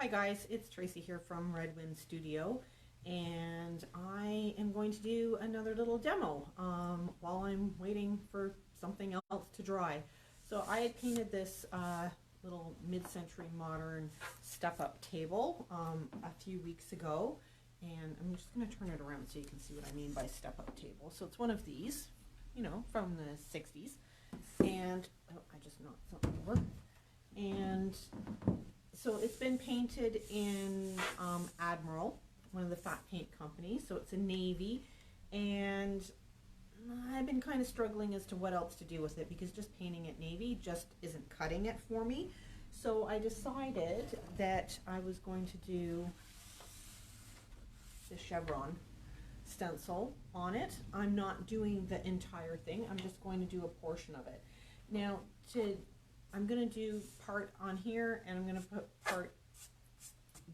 Hi guys, it's Tracy here from Red Wind Studio, and I am going to do another little demo while I'm waiting for something else to dry. So I had painted this little mid-century modern step-up table a few weeks ago, and I'm just going to turn it around so you can see what I mean by step-up table. So it's one of these, you know, from the 60s, and oh, I just knocked something over. And so it's been painted in Admiral, one of the fat paint companies. So it's a navy, and I've been kind of struggling as to what else to do with it because just painting it navy just isn't cutting it for me. So I decided that I was going to do the chevron stencil on it. I'm not doing the entire thing. I'm just going to do a portion of it. Now, I'm going to do part on here, and I'm going to put part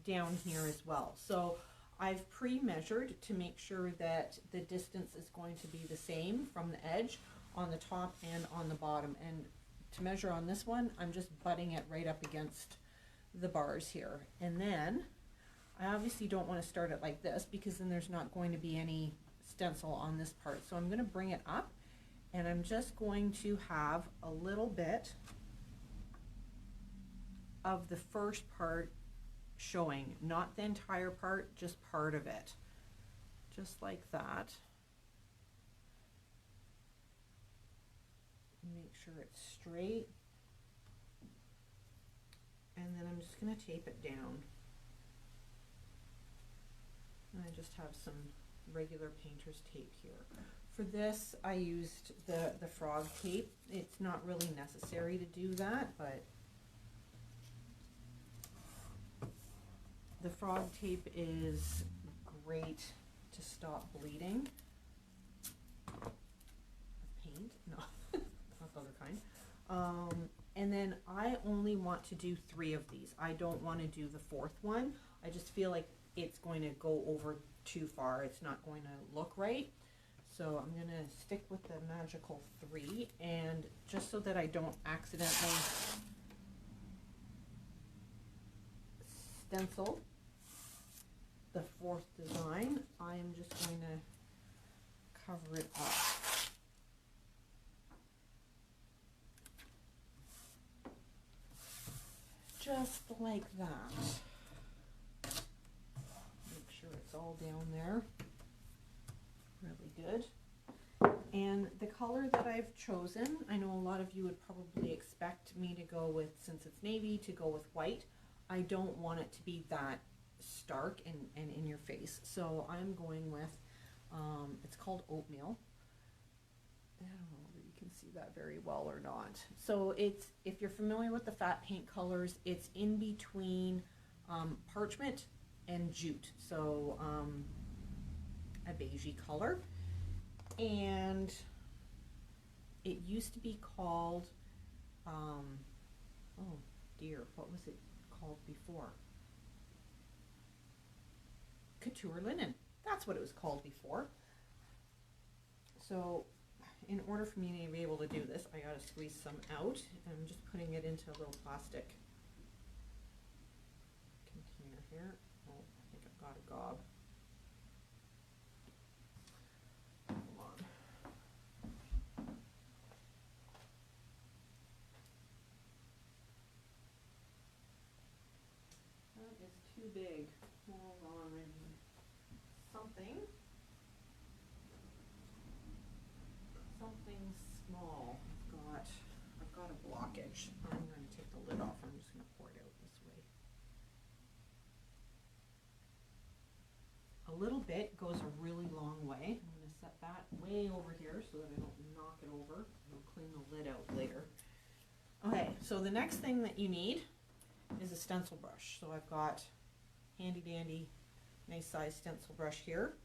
down here as well. So I've pre-measured to make sure that the distance is going to be the same from the edge on the top and on the bottom. And to measure on this one, I'm just butting it right up against the bars here. And then I obviously don't want to start it like this because then there's not going to be any stencil on this part. So I'm going to bring it up, and I'm just going to have a little bit of the first part showing, not the entire part, just part of it, just like that. Make sure it's straight, and then I'm just going to tape it down. And I just have some regular painter's tape here. For this, I used the frog tape. It's not really necessary to do that, but the frog tape is great to stop bleeding. Paint? No, not the other kind. And then I only want to do 3 of these. I don't want to do the 4th one. I just feel like it's going to go over too far. It's not going to look right. So I'm going to stick with the magical 3, and just so that I don't accidentally stencil the 4th design, I am just going to cover it up. Just like that. Make sure it's all down there. Really good. And the color that I've chosen, I know a lot of you would probably expect me to go with, since it's navy, to go with white. I don't want it to be that stark and in your face, so I'm going with it's called oatmeal. I don't know whether you can see that very well or not. So it's, if you're familiar with the fat paint colors, it's in between parchment and jute, so a beigey color. And it used to be called oh dear, what was it called before? Couture linen. That's what it was called before. So in order for me to be able to do this, I gotta squeeze some out. I'm just putting it into a little plastic container here. Oh, I think I've got a gob. Hold on. That is too big. Hold on, I need something small. I've got a blockage. I'm going to take the lid off. I'm just going to pour it out this way. A little bit goes a really long way. I'm going to set that way over here so that I don't knock it over. I'll clean the lid out later. Okay, so the next thing that you need is a stencil brush. So I've got handy dandy nice size stencil brush here,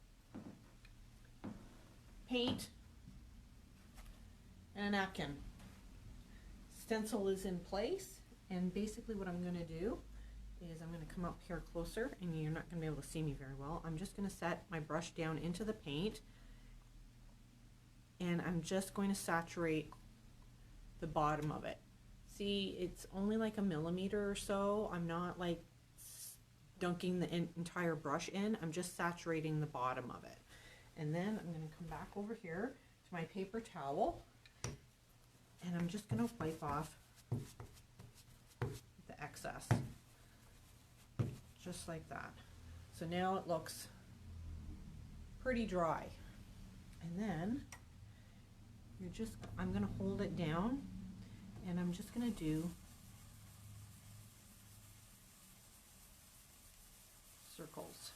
paint, and a napkin. Stencil is in place, and basically what I'm going to do is I'm going to come up here closer, and you're not going to be able to see me very well. I'm just going to set my brush down into the paint, and I'm just going to saturate the bottom of it. See, it's only like a millimeter or so. I'm not like dunking the entire brush in. I'm just saturating the bottom of it. And then I'm going to come back over here to my paper towel, and I'm just going to wipe off the excess, just like that. So now it looks pretty dry. And then I'm going to hold it down, and I'm just going to do circles.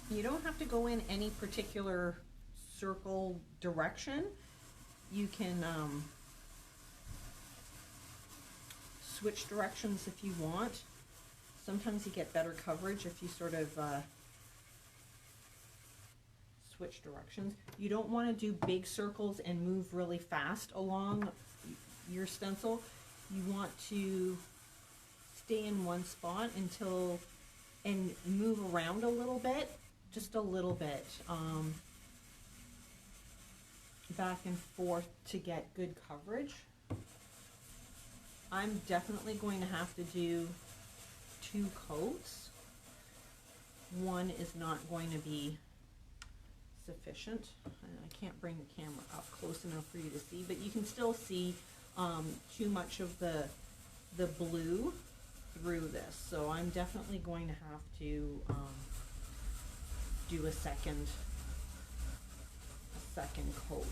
You don't have to go in any particular circle direction. You can switch directions if you want. Sometimes you get better coverage if you sort of switch directions. You don't want to do big circles and move really fast along your stencil. You want to stay in one spot and move around a little bit, just a little bit, back and forth to get good coverage. I'm definitely going to have to do 2 coats. One is not going to be sufficient. I can't bring the camera up close enough for you to see, but you can still see too much of the blue through this. So I'm definitely going to have to do a second coat.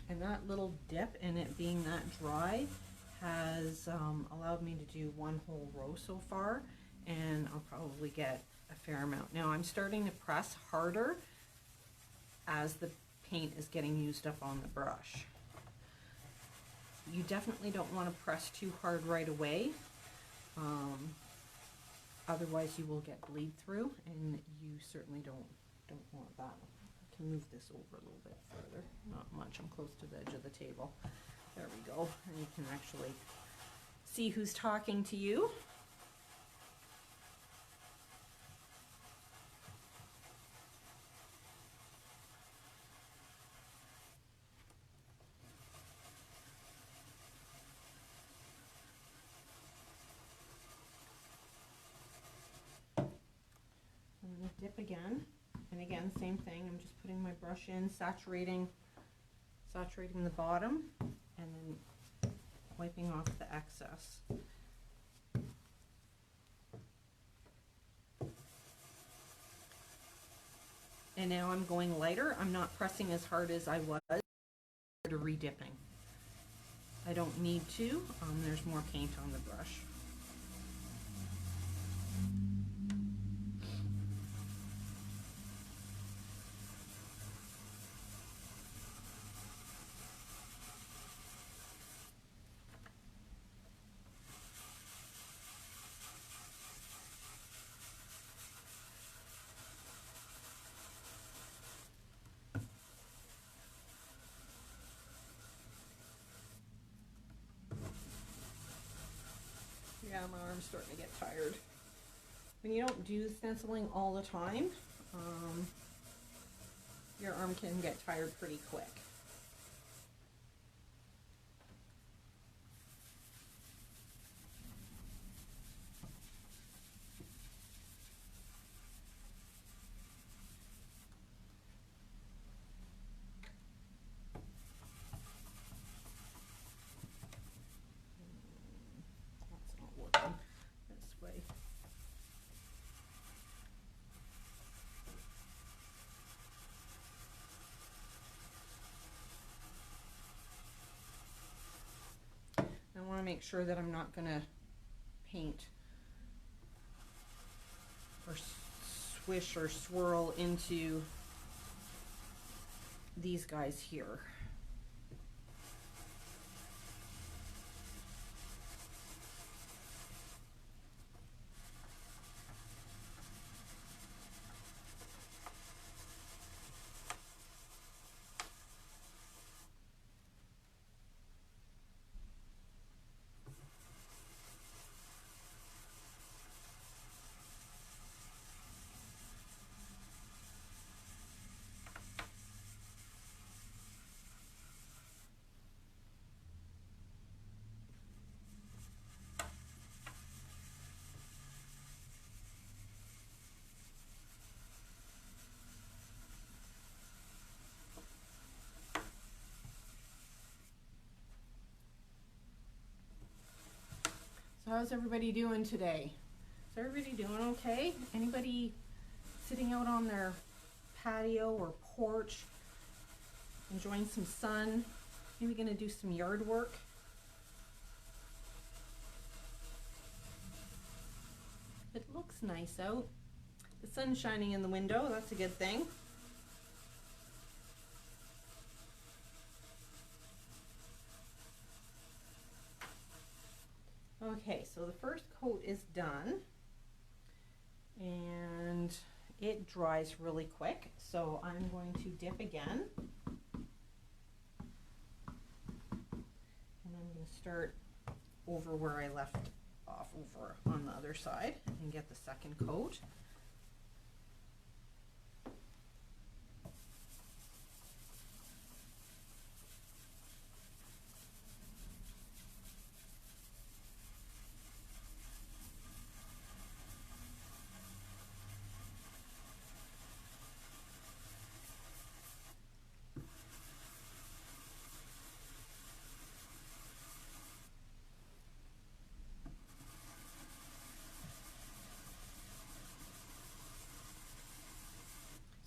And that little dip in it being that dry has allowed me to do 1 whole row so far, and I'll probably get a fair amount. Now I'm starting to press harder as the paint is getting used up on the brush. You definitely don't want to press too hard right away, otherwise you will get bleed through, and you certainly don't want that. I can move this over a little bit further, not much. I'm close to the edge of the table. There we go, and you can actually see who's talking to you. Dip again, and again, same thing. I'm just putting my brush in, saturating the bottom, and then wiping off the excess. And now I'm going lighter. I'm not pressing as hard as I was to re-dipping. I don't need to. There's more paint on the brush. Yeah, my arm's starting to get tired. When you don't do stenciling all the time, your arm can get tired pretty quick. That's not working this way. I want to make sure that I'm not going to paint swish or swirl into these guys here. So how's everybody doing today? Is everybody doing okay? Anybody sitting out on their patio or porch, enjoying some sun? Maybe gonna do some yard work? It looks nice out. The sun's shining in the window, that's a good thing. Okay, so the first coat is done and it dries really quick, so I'm going to dip again and I'm going to start over where I left off over on the other side and get the second coat.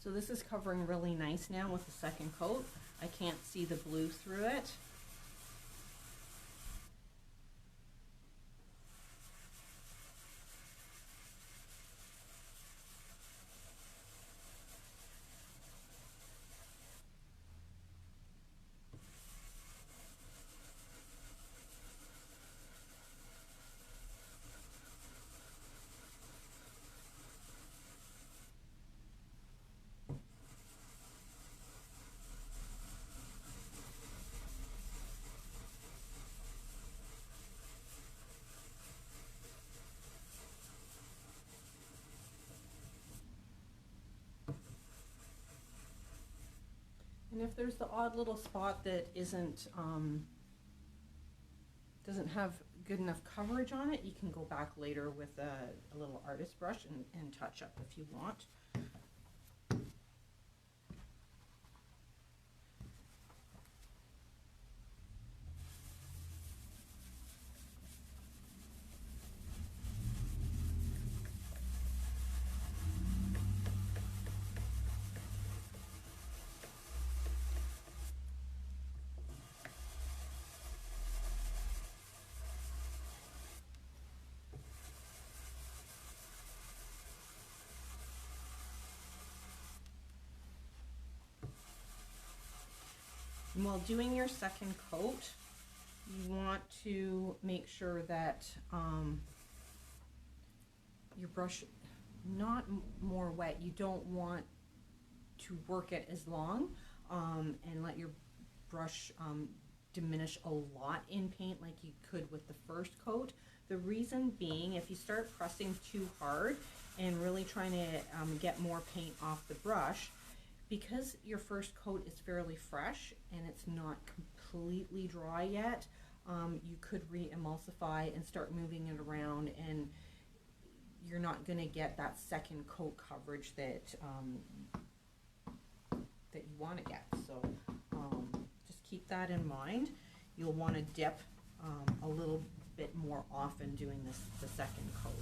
So this is covering really nice now with the second coat. I can't see the blue through it. And if there's the odd little spot that isn't, doesn't have good enough coverage on it, you can go back later with a little artist brush and touch up if you want. And while doing your second coat, you want to make sure that your brush not more wet. You don't want to work it as long and let your brush diminish a lot in paint like you could with the first coat. The reason being, if you start pressing too hard and really trying to get more paint off the brush, because your first coat is fairly fresh and it's not completely dry yet, you could re-emulsify and start moving it around, and you're not going to get that second coat coverage that that you want to get. So just keep that in mind. You'll want to dip a little bit more often doing the second coat.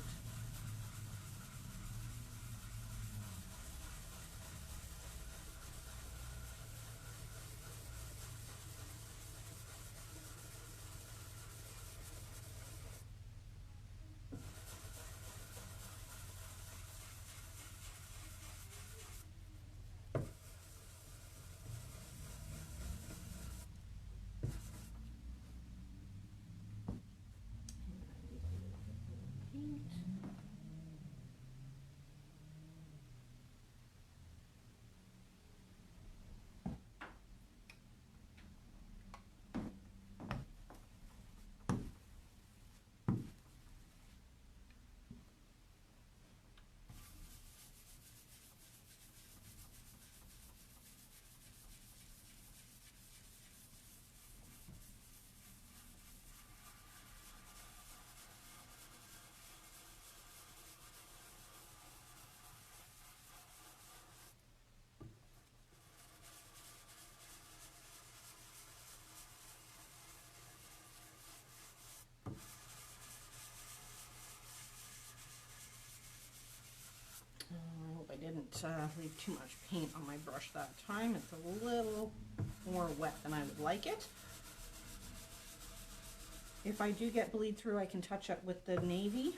paint. I hope I didn't leave too much paint on my brush that time. It's a little more wet than I would like it. If I do get bleed through, I can touch up with the navy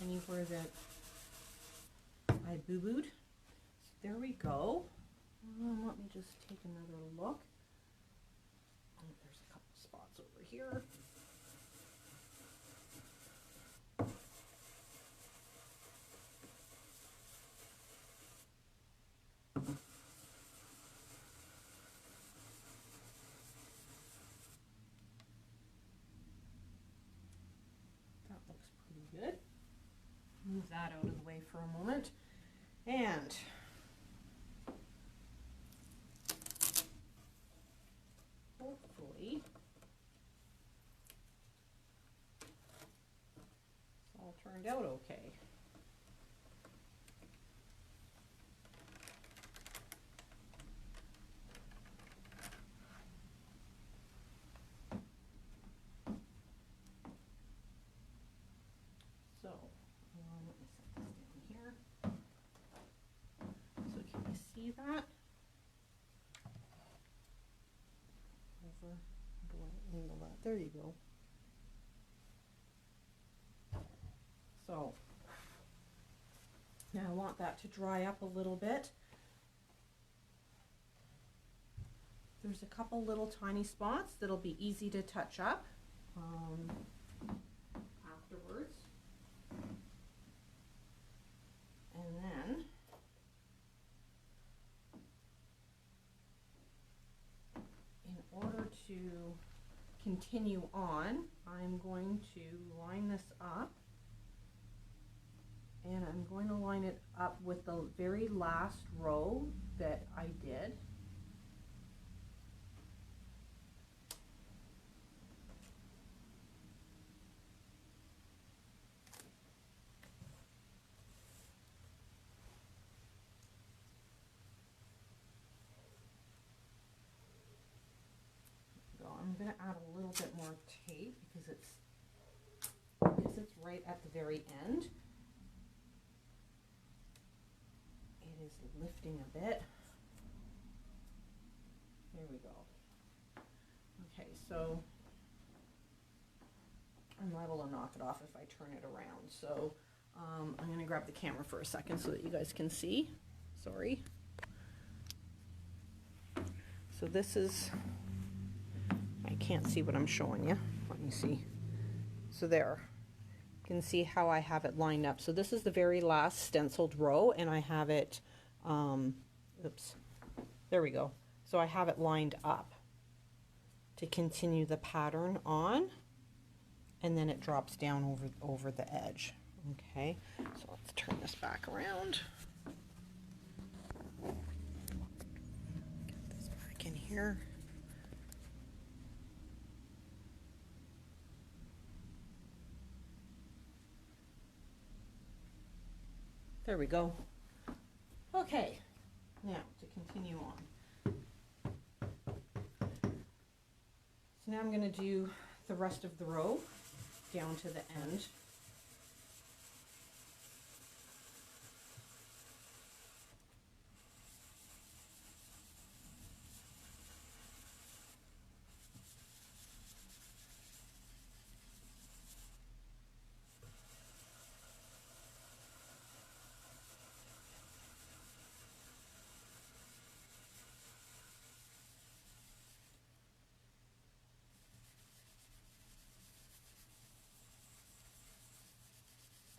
anywhere that I boo-booed. So there we go. Let me just take another look. Oh, there's a couple spots over here. Good. Move that out of the way for a moment. And hopefully it's all turned out okay. So let me set this down here. So can you see that? Over, angle that. There you go. So now I want that to dry up a little bit. There's a couple little tiny spots that'll be easy to touch up afterwards. And then in order to continue on, I'm going to line this up, and I'm going to line it up with the very last row that I did. I'm going to add a little bit more tape because it's right at the very end. It is lifting a bit. There we go. Okay, so I'm liable to knock it off if I turn it around. So I'm going to grab the camera for a second so that you guys can see. Sorry. So this is, I can't see what I'm showing you. Let me see. So there, you can see how I have it lined up. So this is the very last stenciled row, and I have it, oops, there we go. So I have it lined up to continue the pattern on, and then it drops down over the edge. Okay, so let's turn this back around. Get this back in here. There we go. Okay, now to continue on. So now I'm going to do the rest of the row down to the end.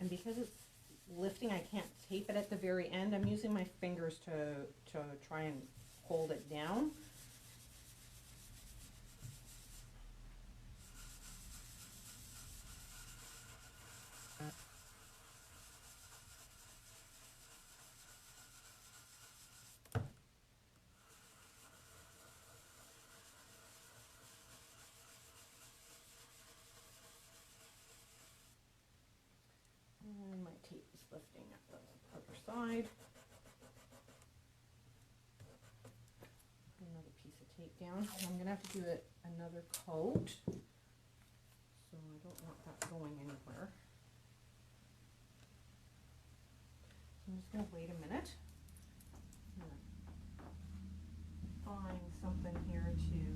and because it's lifting, I can't tape it at the very end. I'm using my fingers to try and hold it down. And my tape is lifting at the other side. Put another piece of tape down. I'm going to have to do another coat, so I don't want that going anywhere. So I'm just going to wait a minute. I'm going to find something here to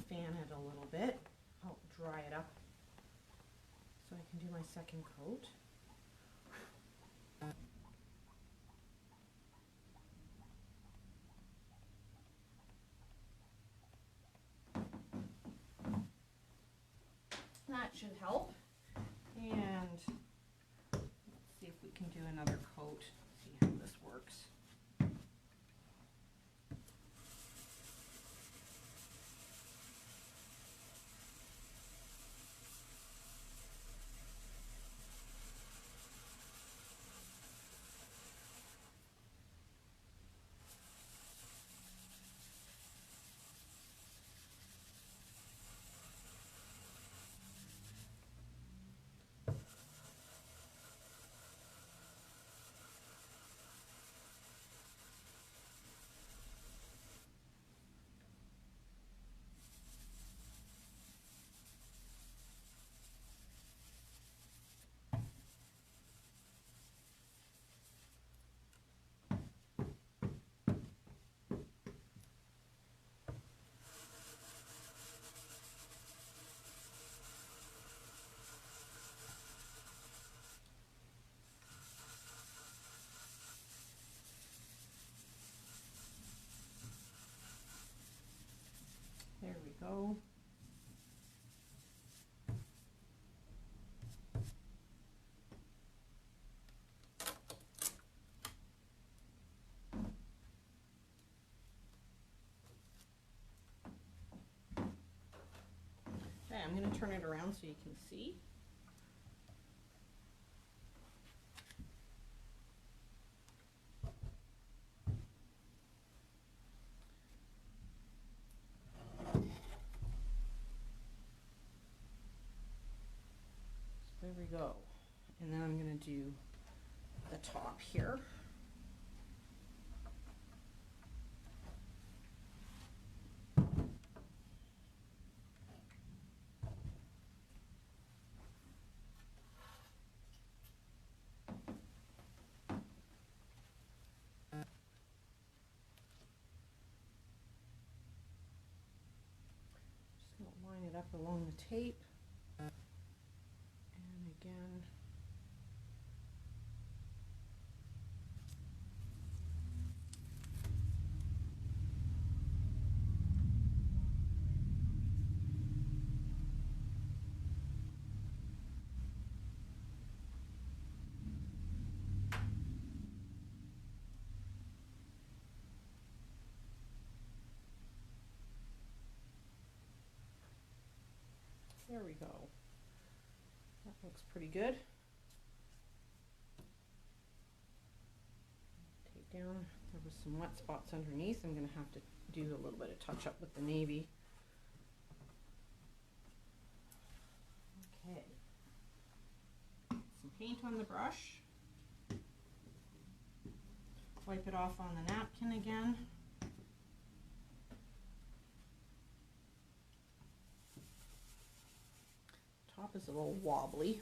fan it a little bit, help dry it up so I can do my second coat. That should help. And let's see if we can do another coat, see how this works. There we go. Okay, I'm going to turn it around so you can see. There we go. And then I'm going to do the top here. Just going to line it up along the tape. And again, there we go. That looks pretty good. Take down, there was some wet spots underneath. I'm going to have to do a little bit of touch up with the navy. Okay. Some paint on the brush. Wipe it off on the napkin again. Top is a little wobbly.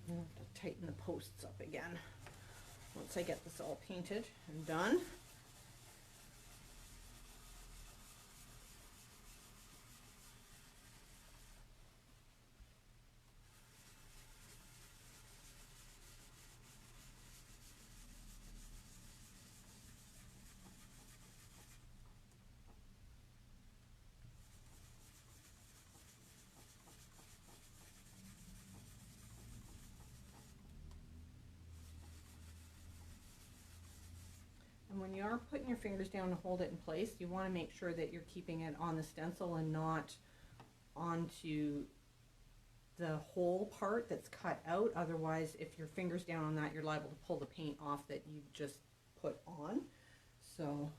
I'll have to tighten the posts up again once I get this all painted and done. And when you are putting your fingers down to hold it in place, you want to make sure that you're keeping it on the stencil and not onto the whole part that's cut out. Otherwise, if your finger's down on that, you're liable to pull the paint off that you just put on. So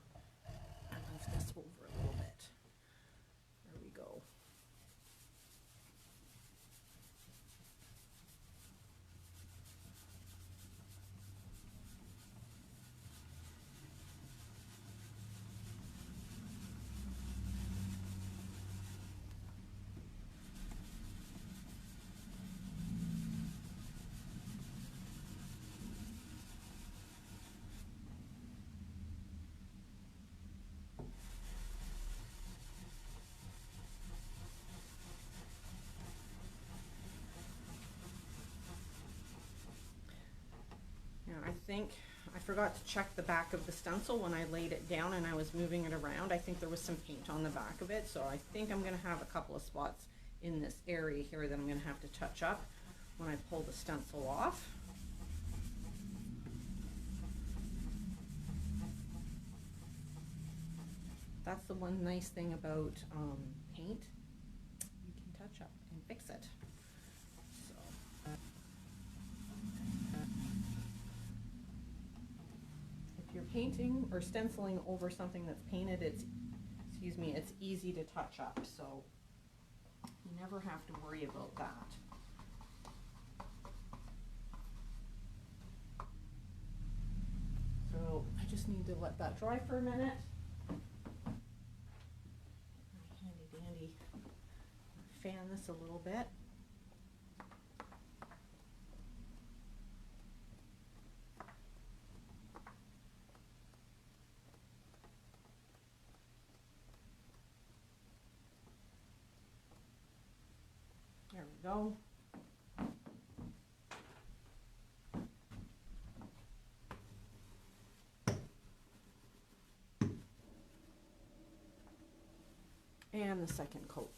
I'll move this over a little bit. There we go. I think I forgot to check the back of the stencil when I laid it down and I was moving it around. I think there was some paint on the back of it, so I think I'm going to have a couple of spots in this area here that I'm going to have to touch up when I pull the stencil off. That's the one nice thing about paint. You can touch up and fix it. You're painting or stenciling over something that's painted, it's easy to touch up, so you never have to worry about that. So I just need to let that dry for a minute. Handy dandy fan this a little bit. There we go. And the second coat.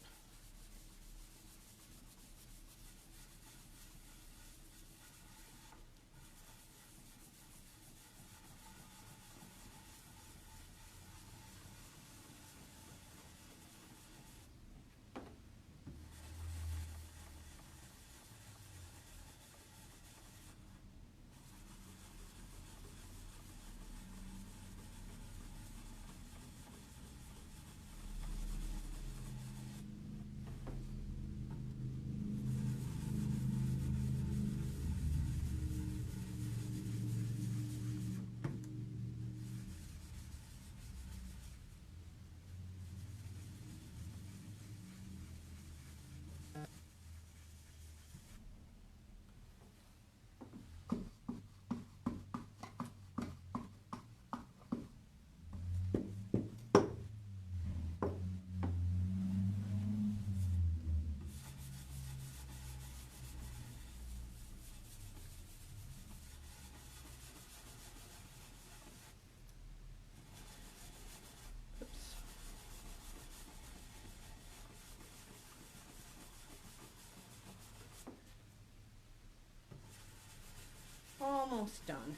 Almost done.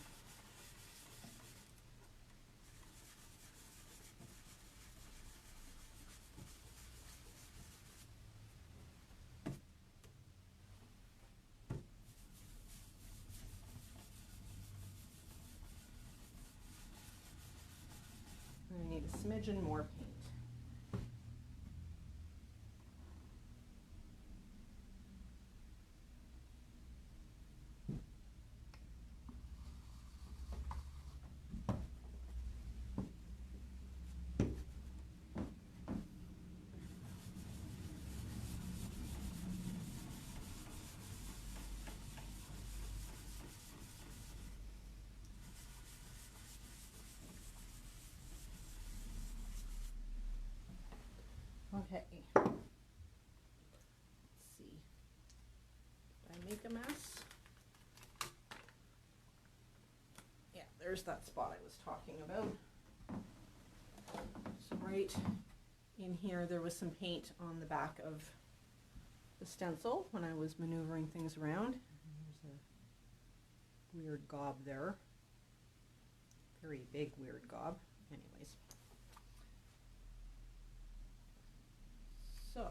I need a smidgen more paint. Okay. Let's see. Did I make a mess? Yeah, there's that spot I was talking about. So right in here, there was some paint on the back of the stencil when I was maneuvering things around. There's a weird gob there. Very big weird gob. Anyways. So,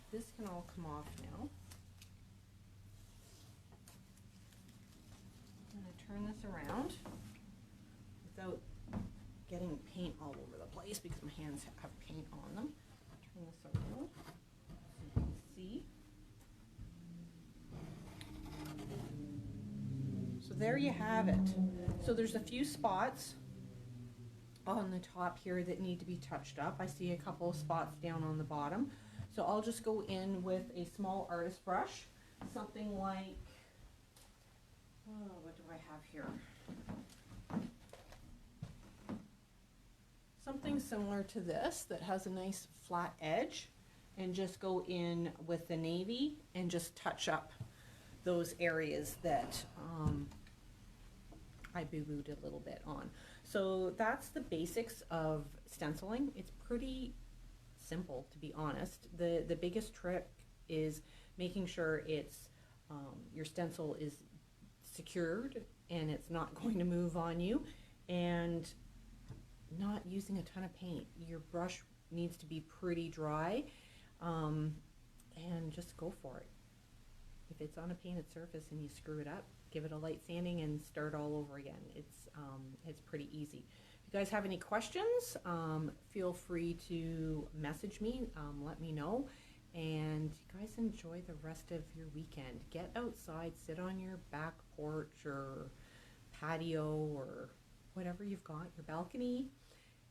this can all come off now. I'm going to turn this around without getting paint all over the place because my hands have paint on them. Turn this around so you can see. So there you have it. So there's a few spots on the top here that need to be touched up. I see a couple of spots down on the bottom. So I'll just go in with a small artist brush, something like, oh, what do I have here? Something similar to this that has a nice flat edge, and just go in with the navy and just touch up those areas that I boo-booed a little bit on. So that's the basics of stenciling. It's pretty simple, to be honest. The biggest trick is making sure it's your stencil is secured and it's not going to move on you, and not using a ton of paint. Your brush needs to be pretty dry, and just go for it. If it's on a painted surface and you screw it up, give it a light sanding and start all over again. It's pretty easy. If you guys have any questions, feel free to message me, let me know, and you guys enjoy the rest of your weekend. Get outside, sit on your back porch or patio or whatever you've got, your balcony,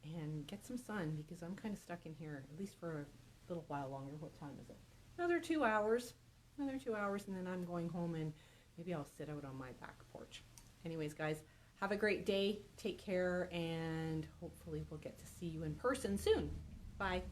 and get some sun, because I'm kind of stuck in here, at least for a little while longer. What time is it? Another 2 hours. Another 2 hours, and then I'm going home, and maybe I'll sit out on my back porch. Anyways, guys, have a great day. Take care, and hopefully we'll get to see you in person soon. Bye.